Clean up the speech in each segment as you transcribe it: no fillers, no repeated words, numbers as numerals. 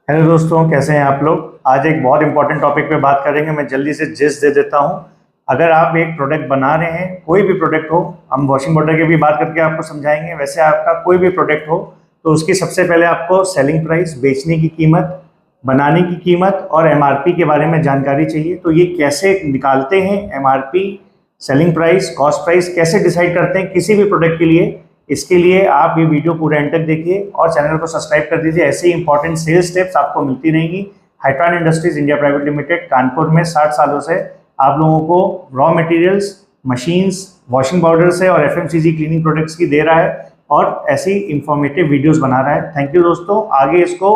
Hello दोस्तों, कैसे हैं आप लोग। आज एक बहुत इंपॉर्टेंट टॉपिक पे बात करेंगे। मैं जल्दी से जिस्ट दे देता हूं। अगर आप एक प्रोडक्ट बना रहे हैं, कोई भी प्रोडक्ट हो, हम वॉशिंग पाउडर की भी बात करके आपको समझाएंगे। वैसे आपका कोई भी प्रोडक्ट हो तो उसकी सबसे पहले आपको सेलिंग प्राइस, बेचने की कीमत, बनाने की कीमत और एमआरपी के बारे में जानकारी चाहिए। तो ये कैसे निकालते हैं, MRP, selling price, cost price कैसे डिसाइड करते हैं किसी भी प्रोडक्ट के लिए, इसके लिए आप ये वीडियो पूरा एंड तक देखिए और चैनल को सब्सक्राइब कर दीजिए। ऐसे ही इंपॉर्टेंट सेल्स टिप्स आपको मिलती रहेंगी। Hytron industries India private limited Kanpur में 60 सालों से आप लोगों को raw materials, machines, washing powder से और एफएमसीजी क्लीनिंग प्रोडक्ट्स की दे रहा है और ऐसी इंफॉर्मेटिव वीडियोस बना रहा है। थैंक यू दोस्तों, आगे इसको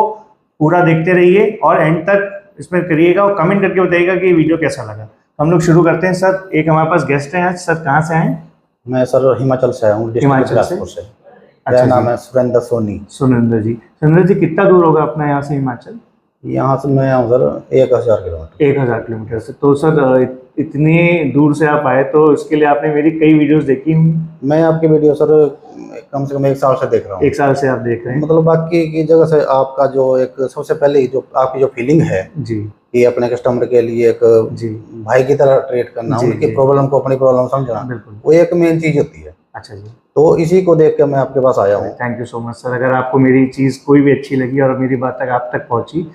पूरा देखते रहिए और एंड तक इसमें करिएगा और कमेंट करके बताइएगा कि ये वीडियो कैसा लगा। तो हम लोग शुरू करते हैं। सर, एक हमारे पास गेस्ट हैं आज। सर, कहाँ से आए? मैं सर हिमाचल से आया हूँ, हिमाचल से? बिलासपुर से। अच्छा मेरा जी। नाम है सुरेंद्र सोनी। सुरेंद्र जी, कितना दूर होगा अपना यहाँ से हिमाचल? यहाँ से मैं आऊँ सर 1000 किलोमीटर। 1000 किलोमीटर से। तो सर इतनी दूर से आप आए तो इसके लिए आपने मेरी कई वीडियोस देखी होंगी। मैं आपकी वीडियो सर कम से कम 1 साल से देख रहा हूँ। 1 साल से आप देख रहे हैं? मतलब बाकी की जगह से आपका जो एक सबसे पहले जो आपकी जो फीलिंग है जी कि अपने कस्टमर के लिए एक जी भाई की तरह ट्रीट करना, जी, उनकी जी। प्रॉब्लम को अपनी प्रॉब्लम समझना, बिल्कुल। वो एक मेन चीज़ होती है। अच्छा जी। तो इसी को देख के मैं आपके पास आया हूँ। Thank you so much sir. अगर आपको मेरी चीज़ कोई भी अच्छी लगी और मेरी बात तक आप तक पहुंची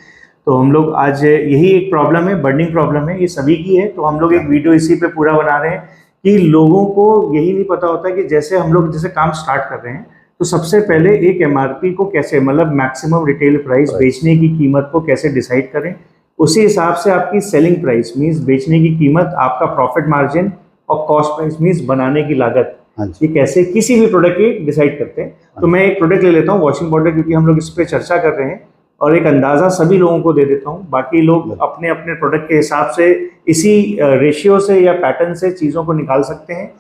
तो हम लोग आज यही एक प्रॉब्लम है, बर्निंग प्रॉब्लम है, ये सभी की है। तो हम लोग एक वीडियो इसी पे पूरा बना रहे हैं कि लोगों को यही नहीं पता होता कि जैसे हम लोग जैसे काम स्टार्ट कर रहे हैं तो सबसे पहले एक एमआरपी को कैसे, मतलब मैक्सिमम रिटेल प्राइस, बेचने की कीमत को कैसे डिसाइड करें। उसी हिसाब से आपकी सेलिंग प्राइस मीन्स बेचने की कीमत, आपका प्रॉफिट मार्जिन और कॉस्ट प्राइस मीन्स बनाने की लागत, ये कैसे किसी भी प्रोडक्ट की डिसाइड करते हैं। तो मैं एक प्रोडक्ट ले लेता हूँ, वॉशिंग पाउडर, क्योंकि हम लोग इस पर चर्चा कर रहे हैं और एक अंदाज़ा सभी लोगों को दे देता हूँ। बाकी लोग अपने अपने प्रोडक्ट के हिसाब से इसी रेशियो से या पैटर्न से चीज़ों को निकाल सकते हैं।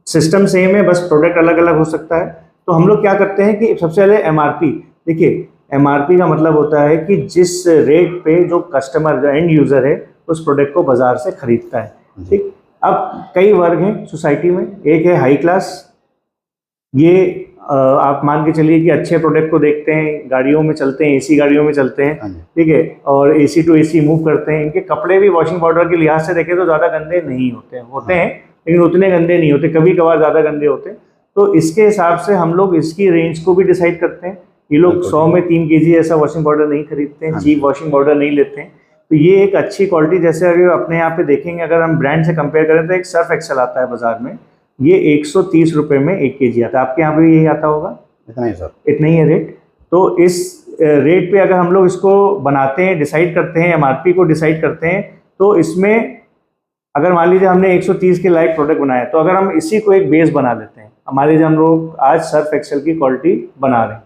सिस्टम सेम है, बस प्रोडक्ट अलग अलग हो सकता है। तो हम लोग क्या करते हैं कि सबसे पहले एमआरपी देखिए। एमआरपी का मतलब होता है कि जिस रेट पे जो कस्टमर, जो एंड यूज़र है, उस प्रोडक्ट को बाजार से खरीदता है। ठीक। अब कई वर्ग हैं सोसाइटी में। एक है हाई क्लास, ये आप मान के चलिए कि अच्छे प्रोडक्ट को देखते हैं, गाड़ियों में चलते हैं, एसी गाड़ियों में चलते हैं, ठीक है, और एसी टू एसी मूव करते हैं। इनके कपड़े भी वॉशिंग पाउडर के लिहाज से देखें तो ज़्यादा गंदे नहीं होते हैं, लेकिन उतने गंदे नहीं होते, कभी कभार ज़्यादा गंदे होते हैं। तो इसके हिसाब से हम लोग इसकी रेंज को भी डिसाइड करते हैं। ये लोग 100 में 3 kg ऐसा वॉशिंग पाउडर नहीं खरीदते हैं, चीप वॉशिंग पाउडर नहीं लेते हैं। तो ये एक अच्छी क्वालिटी, जैसे अगर अपने यहाँ पे देखेंगे, अगर हम ब्रांड से कंपेयर करें तो एक सर्फ एक्सेल आता है बाजार में, ये 130 रुपये में 1 kg आता है। आपके यहाँ पे यही आता होगा? इतना ही सर, इतना ही है रेट। तो इस रेट पे अगर हम लोग इसको बनाते हैं, डिसाइड करते हैं, एमआरपी को डिसाइड करते हैं, तो इसमें अगर मान लीजिए हमने 130 के लायक प्रोडक्ट बनाया, तो अगर हम इसी को एक बेस बना लेते हैं, हमारे लीजिए हम लोग आज सर्फ एक्सेल की क्वालिटी बना रहे हैं,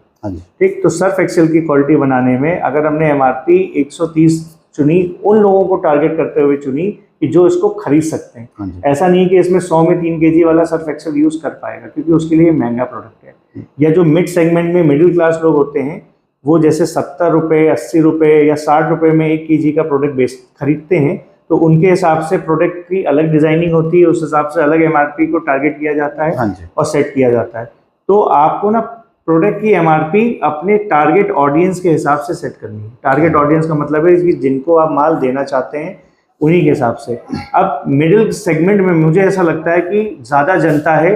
ठीक। तो सर्फ एक्सेल की क्वालिटी बनाने में अगर हमने एमआरपी 130 चुनी, उन लोगों को टारगेट करते हुए चुनी कि जो इसको खरीद सकते हैं। ऐसा नहीं है कि इसमें 100 में 3 kg वाला सर्फ एक्सेल यूज कर पाएगा, क्योंकि उसके लिए महंगा प्रोडक्ट है। या जो मिड सेगमेंट में मिडिल क्लास लोग होते हैं, वो जैसे 70 रुपये, 80 रुपये या 60 रुपये में 1 kg का प्रोडक्ट बेच खरीदते हैं, तो उनके हिसाब से प्रोडक्ट की अलग डिजाइनिंग होती है, उस हिसाब से अलग एमआरपी को टारगेट किया जाता है और सेट किया जाता है। तो आपको ना प्रोडक्ट की एमआरपी अपने टारगेट ऑडियंस के हिसाब से सेट करनी है। टारगेट ऑडियंस का मतलब है कि जिनको आप माल देना चाहते हैं उन्हीं के हिसाब से। अब मिडिल सेगमेंट में मुझे ऐसा लगता है कि ज़्यादा जनता है,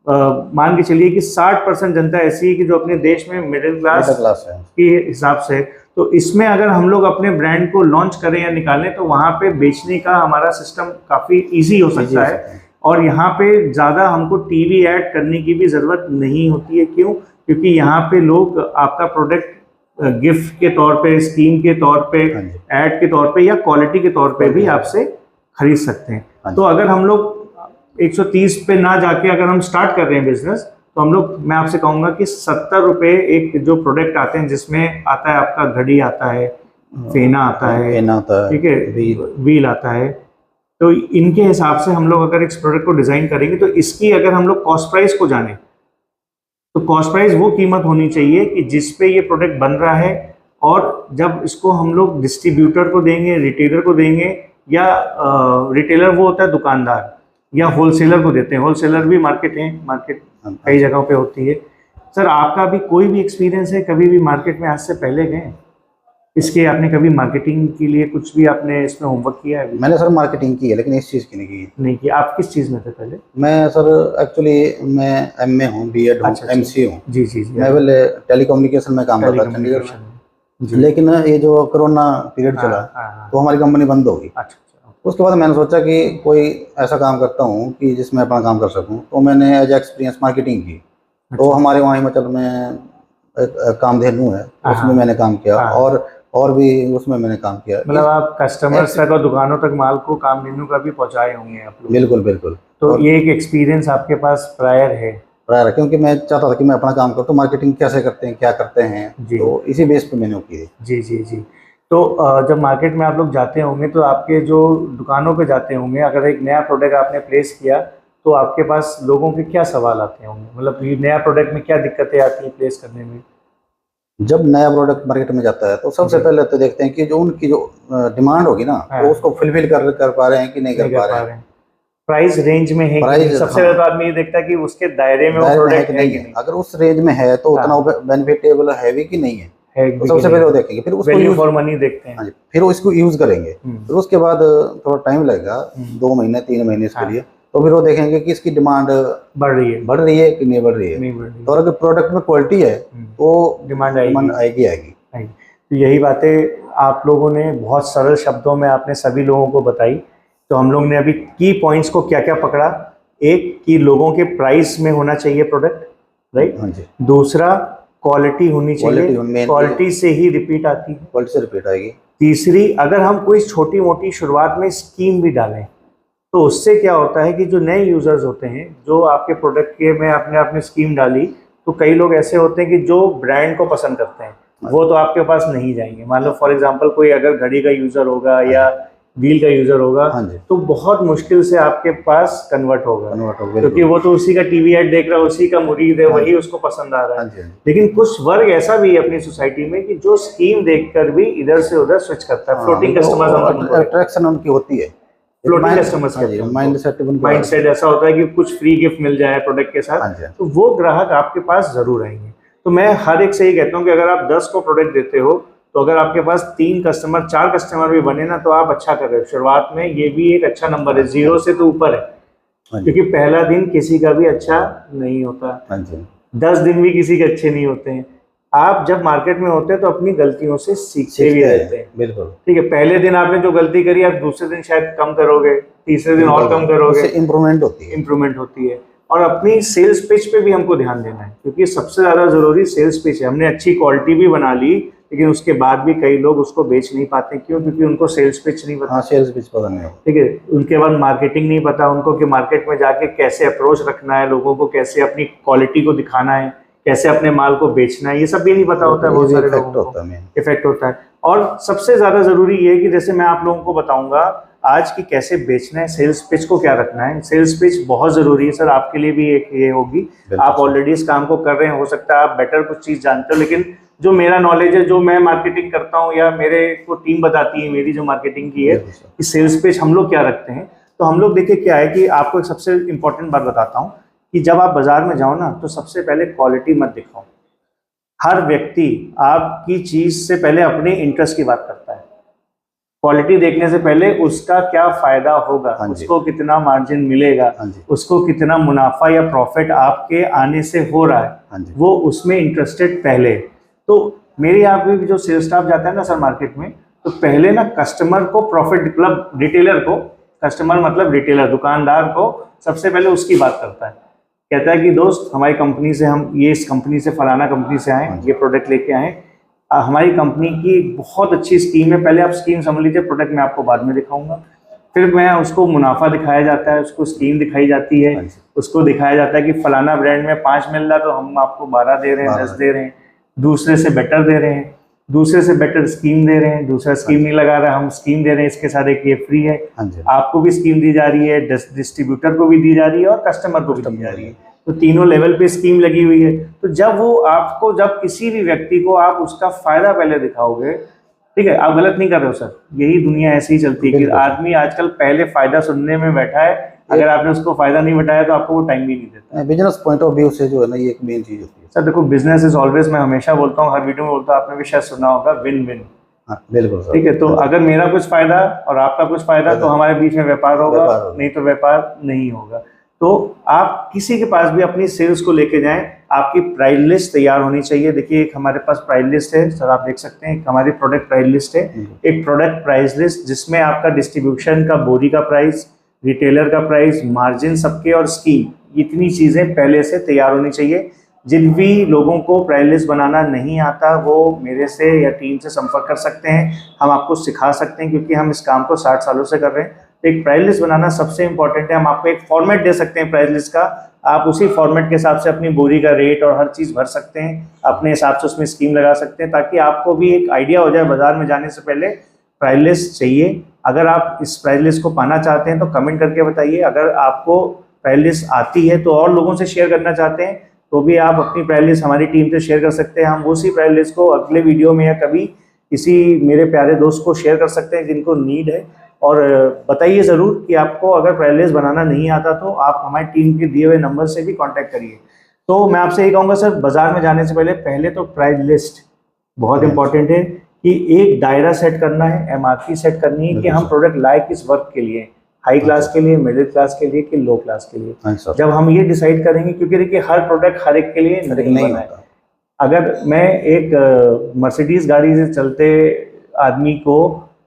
मान के चलिए कि 60% जनता ऐसी है कि जो अपने देश में मिडिल क्लास है के हिसाब से। तो इसमें अगर हम लोग अपने ब्रांड को लॉन्च करें या निकालें तो वहाँ पे बेचने का हमारा सिस्टम काफ़ी ईजी हो सकता है और यहाँ पे ज़्यादा हमको टीवी ऐड करने की भी ज़रूरत नहीं होती है। क्यों? क्योंकि यहाँ पे लोग आपका प्रोडक्ट गिफ्ट के तौर पे, स्कीम के तौर पे, ऐड के तौर पे या क्वालिटी के तौर पे भी आपसे खरीद सकते हैं। तो अगर हम लोग 130 पे ना जाके अगर हम स्टार्ट कर रहे हैं बिजनेस, तो हम लोग, मैं आपसे कहूँगा कि 70 रुपये एक जो प्रोडक्ट आते हैं, जिसमें आता है आपका घड़ी आता है, फेना आता है, ठीक है, व्हील आता है, तो इनके हिसाब से हम लोग अगर इस प्रोडक्ट को डिज़ाइन करेंगे तो इसकी अगर हम लोग कॉस्ट प्राइस को जाने तो कॉस्ट प्राइस वो कीमत होनी चाहिए कि जिस पे ये प्रोडक्ट बन रहा है, और जब इसको हम लोग डिस्ट्रीब्यूटर को देंगे, रिटेलर को देंगे, या रिटेलर वो होता है दुकानदार, या होलसेलर को देते हैं। होलसेलर भी मार्केट कई जगहों पे होती है। सर, आपका भी कोई भी एक्सपीरियंस है, कभी भी मार्केट में आज से पहले गए? इसके आपने कभी मार्केटिंग के लिए कुछ भी आपने इसमें होमवर्क किया है अभी? मैंने सर मार्केटिंग की है, लेकिन इस चीज़ की नहीं की। नहीं किया। आप किस चीज़ में थे पहले? मैं सर एक्चुअली मैं एमए हूँ, बीएड हूँ, अच्छा। एमसीए हूँ। जी जी जी। मैं पहले टेलीकम्युनिकेशन में काम करता था चंडीगढ़ में, जी। लेकिन ये जो कोरोना पीरियड हाँ, चला हाँ, हाँ। तो हमारी कंपनी बंद हो गई। अच्छा। उसके बाद मैंने सोचा कि कोई ऐसा काम करता हूँ कि जिसमें अपना काम कर सकूँ, तो मैंने एज एक्सपीरियंस मार्केटिंग की। तो अच्छा। हमारे वहाँ हिमाचल में एक कामधेनु है, हाँ, उसमें मैंने काम किया, हाँ। और भी उसमें मैंने काम किया। मतलब आप कस्टमर्स तक और दुकानों तक माल को कामधेनु का भी पहुंचाए होंगे आप लोग? बिल्कुल बिल्कुल। तो और ये एक एक्सपीरियंस आपके पास प्रायर है? प्रायर, क्योंकि मैं चाहता था कि मैं अपना काम करूँ, तो मार्केटिंग कैसे करते हैं, क्या करते हैं, जी तो इसी बेस पे मैंने वो की। जी जी जी। तो जब मार्केट में आप लोग जाते होंगे तो आपके जो दुकानों पे जाते होंगे, अगर एक नया प्रोडक्ट आपने प्लेस किया तो आपके पास लोगों के क्या सवाल आते होंगे? मतलब ये नया प्रोडक्ट में क्या दिक्कतें आती हैं प्लेस करने में? जब नया प्रोडक्ट मार्केट में जाता है तो सबसे जी। पहले तो देखते हैं कि जो उनकी जो डिमांड होगी ना, हाँ। वो उसको फुलफिल कर पा रहे हैं कि नहीं कर पा रहे हैं। हैं। प्राइस रेंज में है कि नहीं? प्राइस, सबसे हाँ, पहले तो आदमी ये देखता है कि उसके दायरे में वो दायरे में है प्रोडक्ट कि है नहीं कि है। नहीं। अगर उस रेंज में है तो उतना हाँ, वो बेनिफिटेबल है भी कि नहीं है, है तो कि सबसे नहीं। पहले वो देखेंगे, फिर उसको वैल्यू यूज। फॉर मनी देखते हैं। हाँ जी, फिर वो इसको यूज करेंगे। फिर उसके बाद थोड़ा टाइम लगेगा, 2 महीने 3 महीने इसके हाँ। लिए। तो फिर वो देखेंगे कि इसकी डिमांड बढ़ रही है बढ़ रही है कि नहीं बढ़ रही है। नहीं बढ़ रही तो अगर प्रोडक्ट में क्वालिटी है तो डिमांड डिमांड आएगी। आएगी। तो यही बातें आप लोगों ने बहुत सरल शब्दों में आपने सभी लोगों को बताई। तो हम लोग ने अभी की पॉइंट्स को क्या क्या पकड़ा? एक कि लोगों के प्राइस में होना चाहिए प्रोडक्ट, राइट? हाँ जी, दूसरा, क्वालिटी होनी चाहिए, क्वालिटी मेन, क्वालिटी से ही रिपीट आती है। क्वालिटी से रिपीट आएगी। तीसरी, अगर हम कोई छोटी मोटी शुरुआत में स्कीम भी डालें तो उससे क्या होता है कि जो नए यूजर्स होते हैं, जो आपके प्रोडक्ट के में आपने आपने स्कीम डाली, तो कई लोग ऐसे होते हैं कि जो ब्रांड को पसंद करते हैं वो तो आपके पास नहीं जाएंगे। मान लो फॉर एग्जांपल कोई अगर घड़ी का यूजर होगा या व्हील का यूजर होगा, हाँ जी, तो बहुत मुश्किल से आपके पास कन्वर्ट होगा, कन्वर्ट हो, क्योंकि वो तो उसी का टीवी एड देख रहा है, उसी का मुरीद है, वही उसको पसंद आ रहा हाँ है। जी, हाँ जी। लेकिन कुछ वर्ग ऐसा भी है अपनी सोसाइटी में कि जो स्कीम देखकर भी इधर से उधर स्विच करता है। फ्लोटिंग कस्टमर्स हम उनको बोलते हैं। अट्रैक्शन उनकी होती है, फ्लोटिंग कस्टमर्स हाँ जी, माइंड माइंड सेट ऐसा होता है कि कुछ फ्री गिफ्ट मिल जाए प्रोडक्ट के साथ, हाँ जी, तो वो ग्राहक आपके पास जरूर आएंगे। तो मैं हर एक से ही कहता हूँ कि अगर आप 10 को प्रोडक्ट देते हो तो अगर आपके पास 3 कस्टमर 4 कस्टमर भी बने ना, तो आप अच्छा कर रहे हो। शुरुआत में ये भी एक अच्छा नंबर है, 0 से तो ऊपर है, हाँ जी, क्योंकि पहला दिन किसी का भी अच्छा नहीं होता, हाँ जी, 10 दिन भी किसी के अच्छे नहीं होते हैं। आप जब मार्केट में होते हैं तो अपनी गलतियों से सीखते भी रहते हैं। बिल्कुल। ठीक है, पहले दिन आपने जो गलती करी आप दूसरे दिन शायद कम करोगे, तीसरे दिन और कम करोगे, उससे इम्प्रूवमेंट होती है। और अपनी सेल्स पिच पे भी हमको ध्यान देना है, क्योंकि सबसे ज्यादा जरूरी सेल्स पिच है। हमने अच्छी क्वालिटी भी बना ली, लेकिन उसके बाद भी कई लोग उसको बेच नहीं पाते। क्यों? क्योंकि उनको सेल्स पिच नहीं पता। हाँ, सेल्स पिच पता नहीं। ठीक है, उनके बाद मार्केटिंग नहीं पता उनको कि मार्केट में जाके कैसे अप्रोच रखना है, लोगों को कैसे अपनी क्वालिटी को दिखाना है, कैसे अपने माल को बेचना है, ये सब भी नहीं पता होता है बहुत सारे लोगों को। इफेक्ट होता है। और सबसे ज्यादा जरूरी ये है कि जैसे मैं आप लोगों को बताऊंगा आज की कैसे बेचना है, सेल्स पिच को क्या रखना है। सेल्स पिच बहुत जरूरी है सर, आपके लिए भी एक ये होगी। आप ऑलरेडी इस काम को कर रहे हैं, हो सकता है आप बेटर कुछ चीज जानते हो, लेकिन जो मेरा नॉलेज है, जो मैं मार्केटिंग करता हूँ या मेरे को टीम बताती है मेरी जो मार्केटिंग की है, कि सेल्स पिच हम लोग क्या रखते हैं। तो हम लोग देखिए क्या है कि आपको एक सबसे इंपॉर्टेंट बात बताता हूँ कि जब आप बाजार में जाओ ना, तो सबसे पहले क्वालिटी मत दिखाओ। हर व्यक्ति आपकी चीज से पहले अपने इंटरेस्ट की बात करता है। क्वालिटी देखने से पहले उसका क्या फायदा होगा, उसको कितना मार्जिन मिलेगा, उसको कितना मुनाफा या प्रॉफिट आपके आने से हो रहा है, वो उसमें इंटरेस्टेड पहले। तो मेरे यहाँ पे भी जो सेल्स स्टाफ जाता है ना सर मार्केट में, तो पहले ना कस्टमर को प्रॉफिट, मतलब रिटेलर को, कस्टमर मतलब रिटेलर दुकानदार को, सबसे पहले उसकी बात करता है। कहता है कि दोस्त हमारी कंपनी से, हम ये इस कंपनी से, फलाना कंपनी से आए, ये प्रोडक्ट लेके आए, हमारी कंपनी की बहुत अच्छी स्कीम है, पहले आप स्कीम समझ लीजिए, प्रोडक्ट मैं आपको बाद में दिखाऊंगा। फिर मैं उसको मुनाफा दिखाया जाता है, उसको स्कीम दिखाई जाती है, उसको दिखाया जाता है कि फलाना ब्रांड में 5 मिल रहा तो हम आपको 12 दे रहे हैं, 10 दे रहे हैं, दूसरे से बेटर दे रहे हैं, दूसरे से बेटर स्कीम दे रहे हैं, दूसरा स्कीम नहीं लगा रहा, हम स्कीम दे रहे हैं, इसके साथ एक ये फ्री है। आपको भी स्कीम दी जा रही है, डिस्ट्रीब्यूटर को भी दी जा रही है और कस्टमर को भी दी जा रही है, तो तीनों लेवल पे स्कीम लगी हुई है। तो जब वो आपको, जब किसी भी व्यक्ति को आप उसका फायदा पहले दिखाओगे, ठीक है, आप गलत नहीं कर रहे हो सर, यही दुनिया ऐसी ही चलती है कि आदमी आजकल पहले फायदा सुनने में बैठा है, अगर आपने उसको फायदा नहीं बताया तो आपको वो टाइम भी नहीं देता। बिजनेस पॉइंट ऑफ व्यू से जो है ना, ये एक मेन चीज होती है सर। देखो बिजनेस इज ऑलवेज, मैं हमेशा बोलता हूँ, हर वीडियो में बोलता हूँ, आपने भी शायद सुना होगा, विन विन। हाँ, बिल्कुल सर। ठीक है, तो अगर मेरा कुछ फायदा और आपका कुछ फायदा तो हमारे बीच में व्यापार होगा, नहीं तो व्यापार नहीं होगा। तो आप किसी के पास भी अपनी सेल्स को लेके जाएं, आपकी प्राइस लिस्ट तैयार होनी चाहिए। देखिए एक हमारे पास प्राइस लिस्ट है सर, आप देख सकते हैं, एक हमारी प्रोडक्ट प्राइस लिस्ट है, एक प्रोडक्ट प्राइस लिस्ट जिसमें आपका डिस्ट्रीब्यूशन का, बोरी का प्राइस, रिटेलर का प्राइस, मार्जिन सबके और स्कीम, इतनी चीज़ें पहले से तैयार होनी चाहिए। जिन भी लोगों को प्राइस लिस्ट बनाना नहीं आता वो मेरे से या टीम से संपर्क कर सकते हैं, हम आपको सिखा सकते हैं, क्योंकि हम इस काम को 60 सालों से कर रहे हैं। तो एक प्राइस लिस्ट बनाना सबसे इंपॉर्टेंट है। हम आपको एक फॉर्मेट दे सकते हैं प्राइस लिस्ट का, आप उसी फॉर्मेट के हिसाब से अपनी बोरी का रेट और हर चीज़ भर सकते हैं, अपने हिसाब से उसमें स्कीम लगा सकते हैं, ताकि आपको भी एक आइडिया हो जाए बाजार में जाने से पहले प्राइस लिस्ट चाहिए। अगर आप इस प्राइस लिस्ट को पाना चाहते हैं तो कमेंट करके बताइए। अगर आपको प्राइस लिस्ट आती है तो और लोगों से शेयर करना चाहते हैं तो भी आप अपनी प्राइस लिस्ट हमारी टीम से शेयर कर सकते हैं। हम उसी प्राइस लिस्ट को अगले वीडियो में या कभी किसी मेरे प्यारे दोस्त को शेयर कर सकते हैं जिनको नीड है। और बताइए ज़रूर कि आपको अगर प्राइस लिस्ट बनाना नहीं आता तो आप हमारी टीम के दिए हुए नंबर से भी कांटेक्ट करिए। तो मैं आपसे ये कहूँगा सर, बाज़ार में जाने से पहले तो प्राइस लिस्ट बहुत इंपॉर्टेंट है कि एक दायरा सेट करना है, एमआरपी सेट करनी है कि हम प्रोडक्ट लाए किस वर्क के लिए, हाई क्लास के लिए, मिडिल क्लास के लिए कि लो क्लास के लिए। जब हम ये डिसाइड करेंगे, क्योंकि देखिए हर प्रोडक्ट हर एक के लिए नहीं बना है। अगर मैं एक मर्सिडीज गाड़ी से चलते आदमी को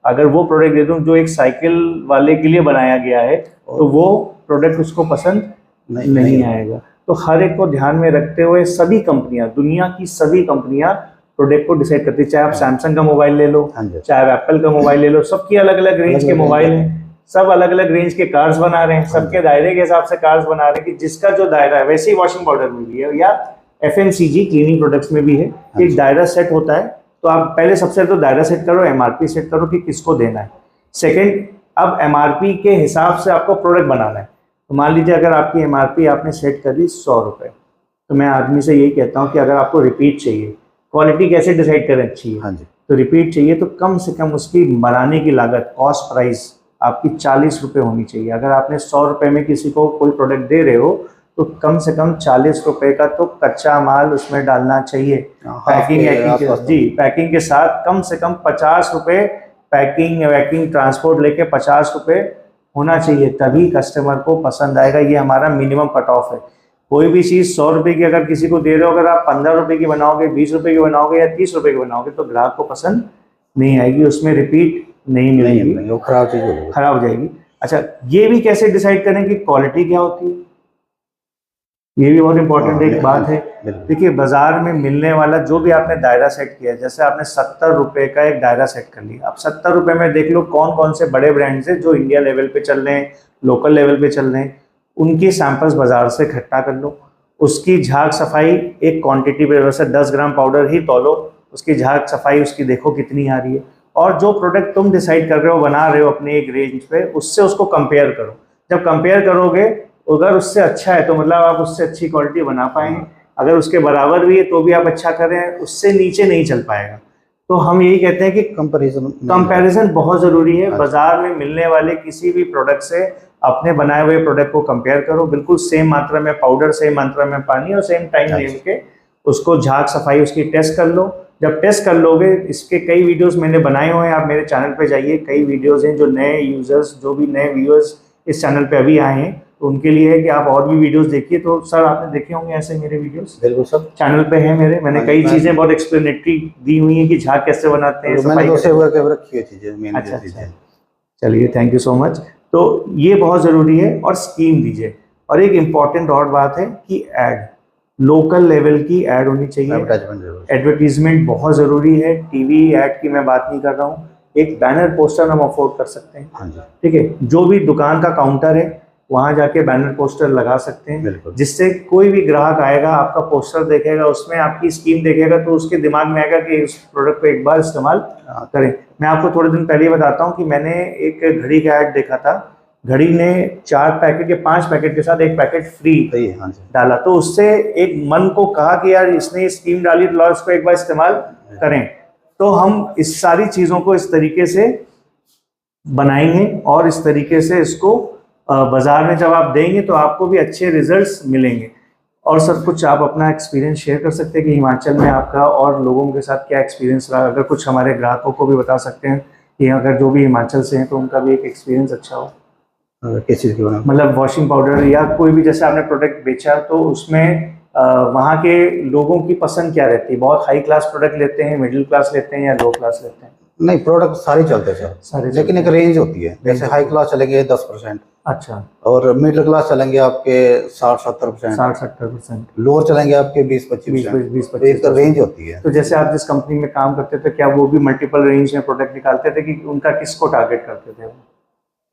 अगर वो प्रोडक्ट दे दूं जो एक साइकिल वाले के लिए बनाया गया है तो वो प्रोडक्ट उसको पसंद नहीं आएगा। तो हर एक को ध्यान में रखते हुए सभी कंपनियां, दुनिया की सभी कंपनियां प्रोडक्ट को डिसाइड करती है। चाहे आप सैमसंग का मोबाइल ले लो, चाहे आप एप्पल का मोबाइल ले लो, सबकी अलग अलग रेंज के मोबाइल हैं, सब अलग अलग रेंज के कार्स बना रहे हैं, सबके दायरे के हिसाब से कार्स बना रहे हैं कि जिसका जो दायरा है। वैसे ही वॉशिंग पाउडर में भी है या एफएमसीजी क्लीनिंग प्रोडक्ट्स में भी है, एक दायरा सेट होता है। तो आप पहले सबसे तो दायरा सेट करो, एमआरपी सेट करो कि किसको देना है। सेकंड, अब एमआरपी के हिसाब से आपको प्रोडक्ट बनाना है। तो मान लीजिए अगर आपकी एमआरपी आपने सेट कर दी 100 रुपये, तो मैं आदमी से यही कहता हूँ कि अगर आपको रिपीट चाहिए, क्वालिटी कैसे डिसाइड करें अच्छी है, तो रिपीट चाहिए तो कम से कम उसकी बनाने की लागत, कॉस्ट प्राइस आपकी 40 रुपये होनी चाहिए। अगर आपने 100 रुपये में किसी को कोई प्रोडक्ट दे रहे हो तो कम से कम 40 रुपये का तो कच्चा माल उसमें डालना चाहिए। पैकिंग के साथ कम से कम 50 रुपये पैकिंग वैकिंग ट्रांसपोर्ट लेके 50 रुपये होना चाहिए, तभी कस्टमर को पसंद आएगा। ये हमारा मिनिमम कट ऑफ है। कोई भी चीज़ 100 रुपये की अगर किसी को दे रहे हो, अगर आप 15 रुपये की बनाओगे, 20 रुपये की बनाओगे या 30 रुपये की बनाओगे तो ग्राहक को पसंद नहीं आएगी, उसमें रिपीट नहीं मिलेगी, वो खराब चीज़ होगी, खराब हो जाएगी। अच्छा, ये भी कैसे डिसाइड करें कि क्वालिटी क्या होती है, ये भी बहुत इंपॉर्टेंट एक बात है। देखिए बाजार में मिलने वाला जो भी आपने दायरा सेट किया, जैसे आपने 70 रुपये का एक दायरा सेट कर लिया, अब 70 रुपये में देख लो कौन कौन से बड़े ब्रांड्स हैं जो इंडिया लेवल पे चल रहे हैं, लोकल लेवल पे चल रहे हैं, उनकी सैंपल्स बाजार से इकट्ठा कर लो, उसकी झाग सफाई एक क्वांटिटी पे, वैसे 10 ग्राम पाउडर ही तौलो, उसकी झाग सफाई उसकी देखो कितनी आ रही है, और जो प्रोडक्ट तुम डिसाइड कर रहे हो, बना रहे हो अपने एक रेंज पे, उससे उसको कंपेयर करो। जब कंपेयर करोगे, अगर उससे अच्छा है तो मतलब आप उससे अच्छी क्वालिटी बना पाएंगे, अगर उसके बराबर भी है तो भी आप अच्छा कर रहे हैं, उससे नीचे नहीं चल पाएगा। तो हम यही कहते हैं कि कंपैरिजन बहुत ज़रूरी है। बाजार में मिलने वाले किसी भी प्रोडक्ट से अपने बनाए हुए प्रोडक्ट को कंपेयर करो, बिल्कुल सेम मात्रा में पाउडर, सेम मात्रा में पानी और सेम टाइम ले के उसको झाग सफाई उसकी टेस्ट कर लो। जब टेस्ट कर लोगे, इसके कई वीडियोस मैंने बनाए हुए हैं, आप मेरे चैनल पे जाइए, कई वीडियोस हैं जो नए यूजर्स, जो भी नए व्यूअर्स इस चैनल पे अभी आए हैं, तो उनके लिए है कि आप और भी वीडियोस देखिए। तो सर आपने देखे होंगे ऐसे मेरे वीडियोस, बिल्कुल सब चैनल पे है मेरे, मैंने कई चीज़ें बहुत एक्सप्लेनेटरी दी हुई हैं कि झाग कैसे बनाते हैं, मैंने तो सेव करके रखी है चीज़ें। अच्छा, चलिए थैंक यू सो मच। तो ये बहुत ज़रूरी है, और स्कीम दीजिए। और एक इम्पॉर्टेंट और बात है कि एड, लोकल लेवल की ऐड होनी चाहिए, एडवर्टीजमेंट बहुत ज़रूरी है। टीवी ऐड की मैं बात नहीं कर रहा हूँ, एक बैनर पोस्टर हम अफोर्ड कर सकते हैं, ठीक है, जो भी दुकान का काउंटर है वहाँ जाके बैनर पोस्टर लगा सकते हैं, जिससे कोई भी ग्राहक आएगा, आपका पोस्टर देखेगा, उसमें आपकी स्कीम देखेगा तो उसके दिमाग में आएगा कि इस प्रोडक्ट को एक बार इस्तेमाल करें। मैं आपको थोड़े दिन पहले बताता हूँ कि मैंने एक घड़ी का ऐड देखा था, घड़ी ने 4 पैकेट या 5 पैकेट के साथ एक पैकेट फ्री डाला, तो उससे एक मन को कहा कि यार इसने स्कीम डाली तो इसको एक बार इस्तेमाल करें। तो हम इस सारी चीज़ों को इस तरीके से बनाएंगे और इस तरीके से इसको बाजार में जब आप देंगे तो आपको भी अच्छे रिजल्ट्स मिलेंगे। और सर कुछ आप अपना एक्सपीरियंस शेयर कर सकते हैं कि हिमाचल में आपका और लोगों के साथ क्या एक्सपीरियंस रहा, अगर कुछ हमारे ग्राहकों को भी बता सकते हैं कि अगर जो भी हिमाचल से हैं तो उनका भी एक एक्सपीरियंस अच्छा हो। किस चीज़ की बात? मतलब वॉशिंग पाउडर या कोई भी, जैसे आपने प्रोडक्ट बेचा तो उसमें वहाँ के लोगों की पसंद क्या रहती है? बहुत हाई क्लास प्रोडक्ट लेते हैं, मिडिल क्लास लेते हैं या लो क्लास लेते हैं? नहीं, प्रोडक्ट सारे चलते हैं सर, सारे लेकिन एक रेंज होती है। जैसे हाई क्लास चलेंगे 10%, अच्छा, और मिडिल क्लास चलेंगे आपके 60-70%, 60-70%, लोअर चलेंगे आपके 20-25%। 20-25, एक रेंज होती है। तो जैसे आप जिस कंपनी में काम करते थे, क्या वो भी मल्टीपल रेंज में प्रोडक्ट निकालते थे कि उनका किसको टारगेट करते थे?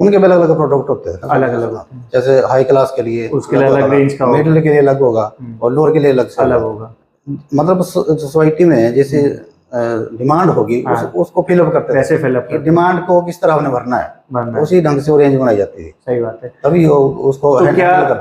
उनके भी अलग अलग प्रोडक्ट होते हैं, अलग अलग होते हैं। जैसे हाई क्लास के लिए उसके लिए अलग रेंज का होगा, मिडिल के लिए अलग होगा, और लोअर के लिए अलग से अलग होगा। मतलब सोसाइटी में जैसे डिमांड होगी उसको फिलअप करते हैं, वैसे फिलअप कि डिमांड को किस तरह हमने भरना है, उसी ढंग से वो रेंज बनाई जाती है। सही बात है। तभी उसको तो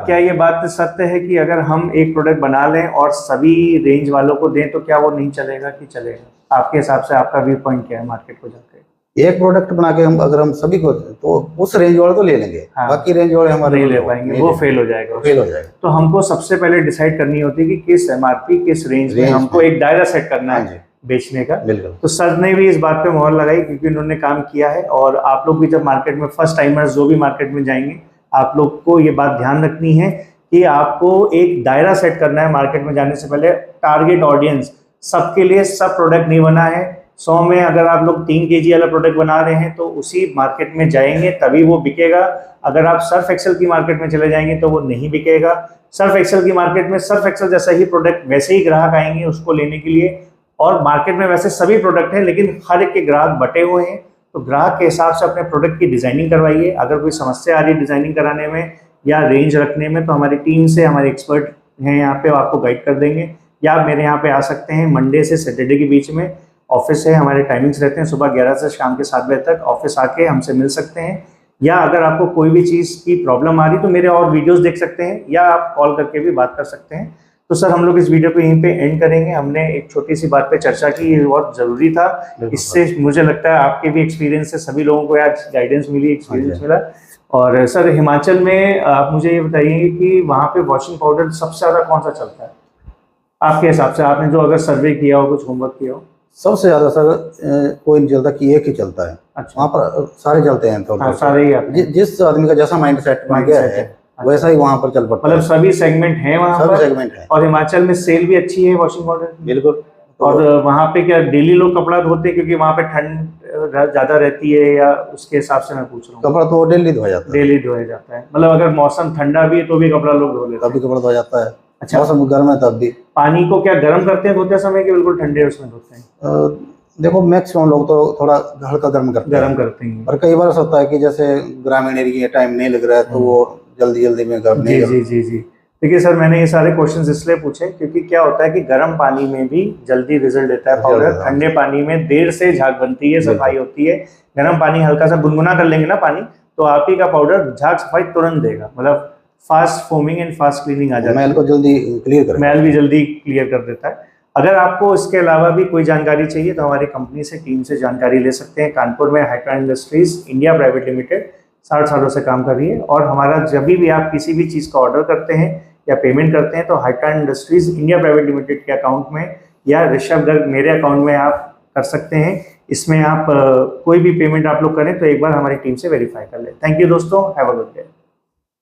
क्या ये बात सत्य है कि अगर हम एक प्रोडक्ट बना लें और सभी रेंज वालों को दें तो क्या वो नहीं चलेगा कि चलेगा? आपके हिसाब से आपका व्यू पॉइंट क्या है मार्केट को जाकर? एक प्रोडक्ट बना के हम सभी को, तो उस रेंज वाले तो ले लेंगे, बाकी रेंज वाले हमारे नहीं ले पाएंगे, वो फेल हो जाएगा, फेल हो जाएगा। तो हमको सबसे पहले डिसाइड करनी होती है कि किस एमआरपी, किस रेंज में हमको एक दायरा सेट करना है बेचने का। बिल्कुल। तो सर ने भी इस बात पे मोहर लगाई क्योंकि उन्होंने काम किया है, और आप लोग भी जब मार्केट में फर्स्ट टाइमर्स जो भी मार्केट में जाएंगे, आप लोग को ये बात ध्यान रखनी है कि आपको एक दायरा सेट करना है मार्केट में जाने से पहले। टारगेट ऑडियंस सबके लिए सब प्रोडक्ट नहीं बना है। 100 में अगर आप लोग 3 kg वाला प्रोडक्ट बना रहे हैं तो उसी मार्केट में जाएंगे तभी वो बिकेगा। अगर आप सर्फ एक्सेल की मार्केट में चले जाएंगे तो वो नहीं बिकेगा। सर्फ एक्सेल की मार्केट में सर्फ एक्सेल जैसा ही प्रोडक्ट, वैसे ही ग्राहक आएंगे उसको लेने के लिए, और मार्केट में वैसे सभी प्रोडक्ट हैं लेकिन हर एक के ग्राहक बटे हुए हैं। तो ग्राहक के हिसाब से अपने प्रोडक्ट की डिजाइनिंग करवाइए। अगर कोई समस्या आ रही है डिजाइनिंग कराने में या रेंज रखने में तो हमारी टीम से, हमारे एक्सपर्ट हैं यहाँ पे, आपको गाइड कर देंगे। या आप मेरे यहाँ पे आ सकते हैं, मंडे से सैटरडे के बीच में ऑफिस है, हमारे टाइमिंग्स रहते हैं सुबह 11 से शाम के 7 बजे तक। ऑफिस आके हमसे मिल सकते हैं, या अगर आपको कोई भी चीज़ की प्रॉब्लम आ रही तो मेरे और वीडियोस देख सकते हैं, या आप कॉल करके भी बात कर सकते हैं। तो सर हम लोग इस वीडियो को यहीं पे एंड करेंगे। हमने एक छोटी सी बात पे चर्चा की, ये बहुत ज़रूरी था। इससे मुझे लगता है आपके भी एक्सपीरियंस से सभी लोगों को आज गाइडेंस मिली, एक्सपीरियंस मिला। और सर हिमाचल में आप मुझे ये बताइए कि वहाँ पे वॉशिंग पाउडर सबसे ज़्यादा कौन सा चलता है आपके हिसाब से? आपने जो अगर सर्वे किया हो, कुछ होमवर्क किया हो। सबसे ज्यादा सर कोई नहीं चलता कि एक ही चलता है। अच्छा। वहाँ पर सारे चलते हैं, हाँ, सारे ही आते हैं। जिस आदमी का जैसा माइंड सेट बन गया है वैसा ही वहाँ पर चल पड़ता है। मतलब सभी सेगमेंट हैं वहाँ पर, सेगमेंट है। और हिमाचल में सेल भी अच्छी है वॉशिंग पाउडर। बिल्कुल। और वहाँ पे क्या डेली लोग कपड़ा धोते हैं क्योंकि वहाँ पे ठंड ज्यादा रहती है, या उसके हिसाब से मैं पूछ रहा हूँ? कपड़ा तो डेली धोया जाता है। डेली धोया जाता है, मतलब अगर मौसम ठंडा भी है तो भी कपड़ा लोग धो लेते हैं? तब भी कपड़ा धोया जाता है। अच्छा, मौसम गर्म है तब भी। पानी को क्या गर्म करते हैं धोते समय कि बिल्कुल ठंडे उसमें धोते हैं? देखो मैक्सिमम लोग तो थोड़ा हल्का गर्म करते हैं, और कई बार ऐसा होता है कि जैसे ग्रामीण एरिया टाइम नहीं लग रहा है तो वो जल्दी जल्दी में गर्म नहीं। जी जी जी। देखिए सर, मैंने ये सारे क्वेश्चंस इसलिए पूछे क्योंकि क्या होता है कि गर्म पानी में भी जल्दी रिजल्ट देता है पाउडर, ठंडे पानी में देर से झाग बनती है, सफाई होती है। गर्म पानी हल्का सा गुनगुना कर लेंगे ना पानी, तो आप ही का पाउडर झाग सफाई तुरंत देगा, मतलब fast foaming and fast cleaning आ जाती है। मैल को जल्दी क्लियर कर, मैल भी जल्दी क्लियर कर देता है। अगर आपको इसके अलावा भी कोई जानकारी चाहिए तो हमारी कंपनी से, टीम से जानकारी ले सकते हैं। कानपुर में हाइट्रान इंडस्ट्रीज इंडिया प्राइवेट लिमिटेड 60 सालों से काम कर रही है, और हमारा जब भी आप किसी भी चीज़ का ऑर्डर करते हैं या पेमेंट करते हैं तो हाइट्रान इंडस्ट्रीज इंडिया प्राइवेट लिमिटेड के अकाउंट में या ऋषभ गर्ग मेरे अकाउंट में आप कर सकते हैं। इसमें आप कोई भी पेमेंट आप लोग करें तो एक बार हमारी टीम से वेरीफाई कर लें। थैंक यू दोस्तों, हैव अ गुड डे।